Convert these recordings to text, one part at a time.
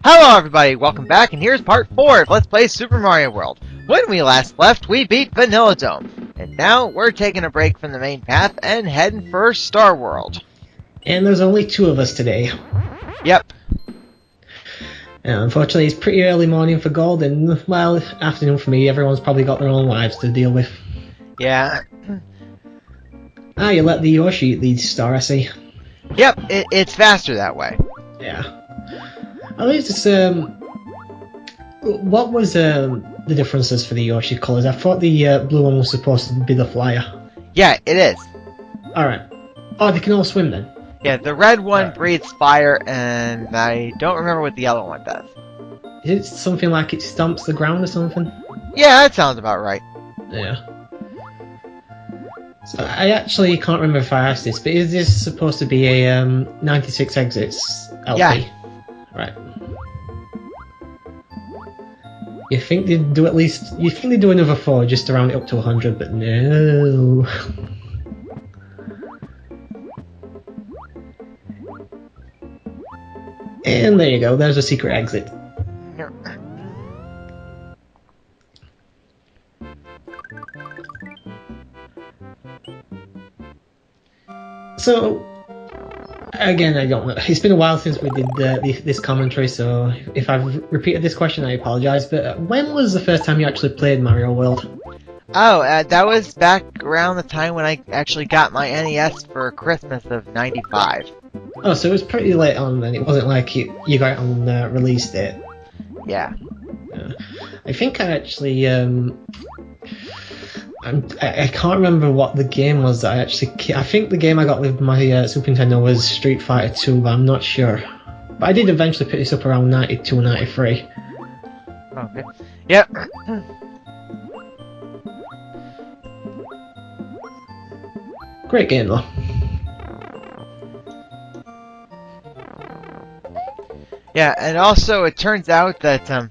Hello everybody, welcome back, and here's part 4 of Let's Play Super Mario World. When we last left, we beat Vanilla Dome, and now we're taking a break from the main path and heading for Star World. And there's only two of us today. Yep. Unfortunately, it's pretty early morning for Gold, and, well, afternoon for me. Everyone's probably got their own lives to deal with. Yeah. Ah, you let the Yoshi eat the star, I see. Yep, it's faster that way. Yeah. At least it's, what was, the differences for the Yoshi colours? I thought the, blue one was supposed to be the flyer. Yeah, it is. Alright. Oh, they can all swim then? Yeah, the red one breathes fire, and I don't remember what the other one does. Is it something like it stomps the ground or something? Yeah, that sounds about right. Yeah. So I actually can't remember if I asked this, but is this supposed to be a 96 exits LP? Yeah. Right. You think they'd do at least? You think they'd do another 4 just to round it up to 100? But no. And there you go. There's a secret exit. So, again, I don't know. It's been a while since we did this commentary, so if I've repeated this question, I apologise. But when was the first time you actually played Mario World? Oh, that was back around the time when I actually got my NES for Christmas of '95. Oh, so it was pretty late on then. It wasn't like you got it on release date. Yeah. I think I actually I can't remember what the game was that I think the game I got with my Super Nintendo was Street Fighter 2, but I'm not sure. But I did eventually pick this up around 92, 93. Okay. Yep. Great game though. Yeah, and also it turns out that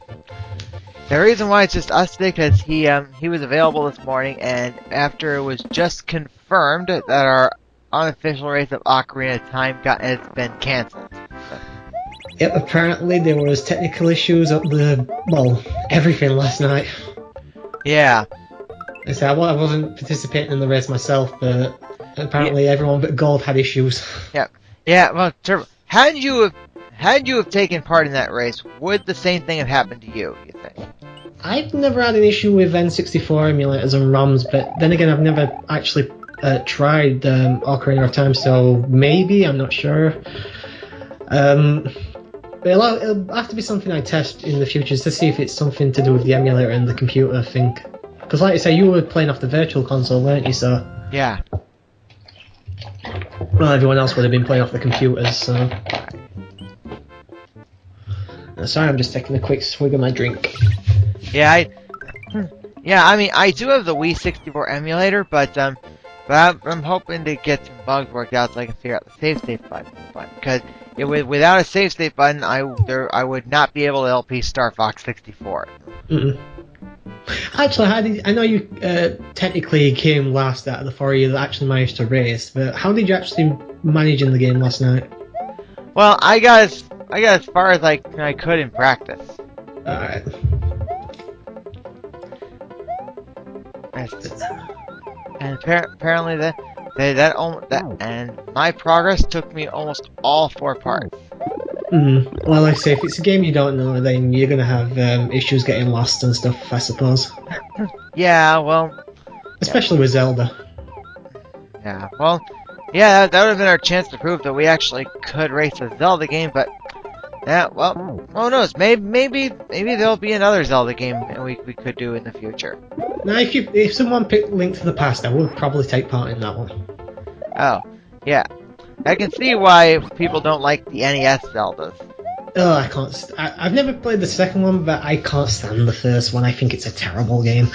the reason why it's just us today because he was available this morning, and after it was just confirmed that our unofficial race of Ocarina of Time has been cancelled. Yep, apparently there was technical issues up everything last night. Yeah. I wasn't participating in the race myself, but apparently everyone but Gold had issues. Yep. Yeah. Well, Turbo, had you have taken part in that race, would the same thing have happened to you? You think? I've never had an issue with N64 emulators and ROMs, but then again, I've never actually tried Ocarina of Time, so maybe, I'm not sure. But it'll have to be something I test in the future to see if it's something to do with the emulator and the computer, I think. Because like I say, you were playing off the Virtual Console, weren't you, so... Yeah. Well, everyone else would have been playing off the computers, so... Sorry, I'm just taking a quick swig of my drink. Yeah, I mean, I do have the Wii 64 emulator, but I'm hoping to get some bugs worked out so I can figure out the save state button. Because without a save state button, I would not be able to LP Star Fox 64. Actually, I know you technically came last out of the 4 of you that actually managed to race, but how did you actually manage in the game last night? Well, I got as far as I could in practice. Alright. And apparently that and my progress took me almost all 4 parts. Well, like I say, if it's a game you don't know, then you're gonna have issues getting lost and stuff, I suppose. Yeah, well... Especially with Zelda. Yeah, well... Yeah, that would have been our chance to prove that we actually could race a Zelda game, but... Yeah, well, who knows? Maybe there'll be another Zelda game we could do in the future. Now, if someone picked Link to the Past, I would probably take part in that one. Oh, yeah. I can see why people don't like the NES Zeldas. Oh, I can't... I've never played the second one, but I can't stand the first one. I think it's a terrible game.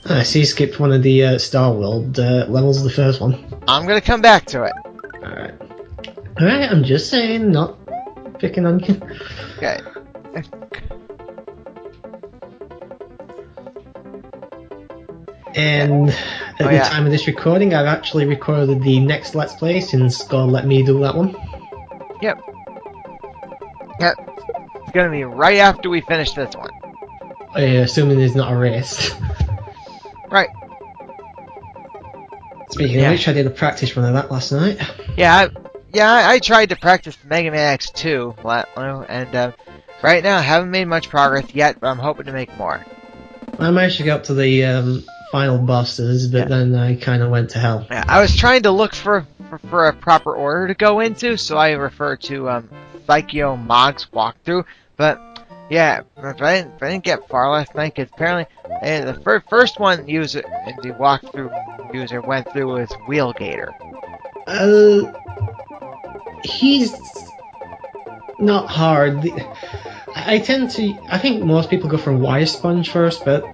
I see you skipped one of the Star World levels of the first one. I'm gonna come back to it. Alright. Alright, I'm just saying, not picking on you. Okay. And At the time of this recording, I've actually recorded the next Let's Play since God let me do that one. Yep. It's gonna be right after we finish this one. Assuming there's not a race. Right. Speaking of which, I did a practice run of that last night. Yeah, I tried to practice Mega Man X2, and right now I haven't made much progress yet, but I'm hoping to make more. I managed to get up to the final bosses, but then I kind of went to hell. Yeah, I was trying to look for a proper order to go into, so I refer to Psycho Mog's walkthrough. But yeah, I didn't get far last night because apparently the first one the walkthrough user went through was Wheelgator. He's not hard. I think most people go for Wire Sponge first, but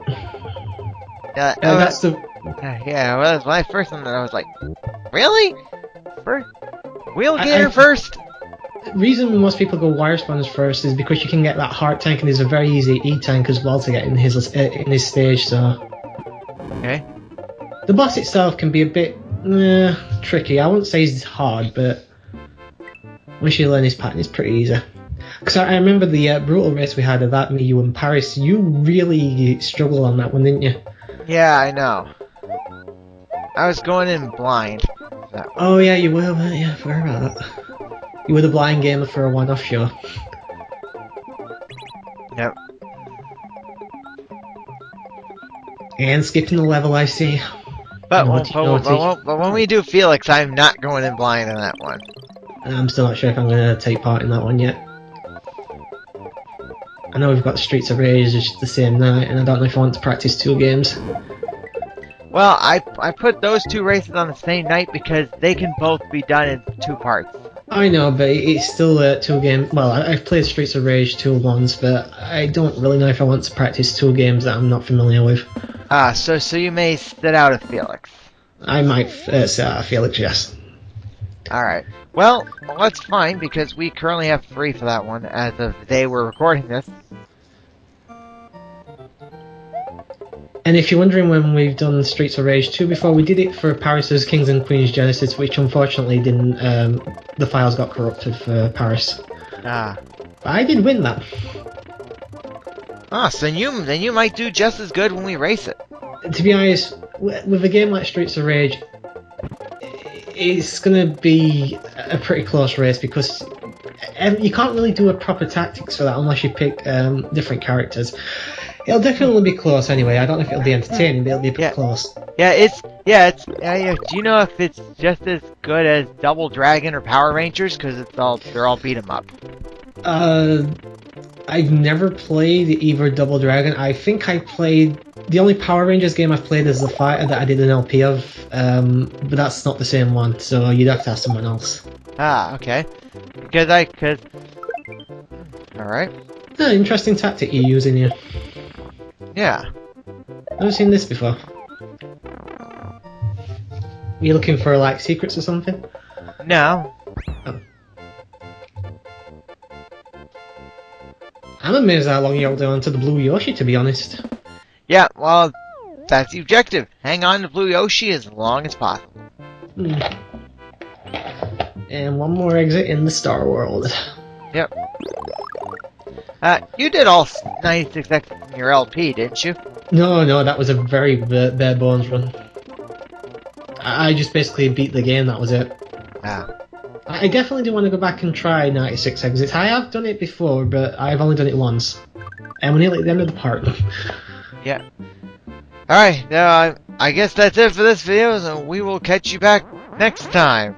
that's the. Well, when I first went there, I was like, really? Wheelgator first? The reason most people go Wire Sponge first is because you can get that heart tank, and there's a very easy E tank as well to get in his stage. So. Okay. The boss itself can be a bit tricky. I wouldn't say it's hard, but once you learn his pattern, it's pretty easy. Because I remember the brutal race we had of that, me, you, and Paris. You really struggled on that one, didn't you? Yeah, I know. I was going in blind. Oh yeah, you were. Yeah, I forgot about that. You were the blind gamer for a one-off show. Yep. And skipping the level, I see. But when we do Felix, I'm not going in blind in that one. I'm still not sure if I'm going to take part in that one yet. I know we've got Streets of Rage just the same night, and I don't know if I want to practice 2 games. Well, I put those 2 races on the same night because they can both be done in 2 parts. I know, but it's still 2 games. Well, I've played Streets of Rage 2 once, but I don't really know if I want to practice 2 games that I'm not familiar with. So you may sit out of Felix. I might sit out of Felix, yes. Alright. Well, that's fine, because we currently have 3 for that one, as of the day we're recording this. And if you're wondering when we've done Streets of Rage 2 before, we did it for Paris' Kings and Queens Genesis, which unfortunately didn't, the files got corrupted for Paris. But I did win that. So then you might do just as good when we race it. To be honest, with a game like Streets of Rage, it's gonna be a pretty close race because you can't really do a proper tactics for that unless you pick different characters. It'll definitely be close anyway. I don't know if it'll be entertaining, but it'll be pretty close. Yeah, do you know if it's just as good as Double Dragon or Power Rangers? Because they're all beat 'em up. I've never played either Double Dragon. I think I played the only Power Rangers game I've played is the Fighter that I did an LP of, but that's not the same one. So you'd have to ask someone else. Okay. All right. Interesting tactic you're using here. Yeah. Never seen this before. You looking for like secrets or something? No. Oh. I'm amazed how long you held on to the Blue Yoshi, to be honest. Yeah, well, that's the objective. Hang on to Blue Yoshi as long as possible. And one more exit in the Star World. Yep. You did all 96 exits in your LP, didn't you? No, that was a very bare bones run. I just basically beat the game, that was it. I definitely do want to go back and try 96 exits. I have done it before, but I've only done it once. And we're nearly at the end of the part. Yeah. Alright, now I guess that's it for this video, so we will catch you back next time.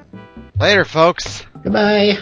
Later, folks. Goodbye.